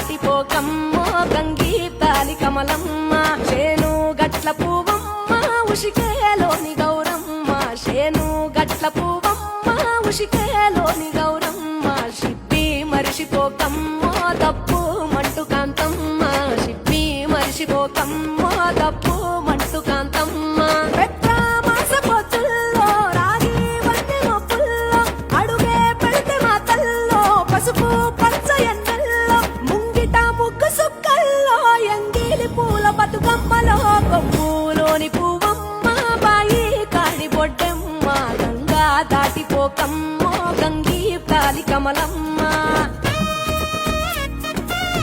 దాటిపోకమ్మో గంగి తాలి కమలమ్మ చేను గట్ల పువ్వమ్మ ఉషికేలోని గౌరమ్మ చేను గట్ల పువ్వమ్మ ఉషికేలోని గౌరమ్మ షిప్పి మరిషిపోకమ్మో తప్పు మంటు కాంతమ్మ షిప్పి మరిషిపోకమ్మో తప్పు మంటు కాంతమ్మ పసుపు పచ్చ ఎండల్లో ముంగిట ముగ్గు సుక్కల్లో ఎంగిలి పూల బతుకమ్మలో కొమ్ము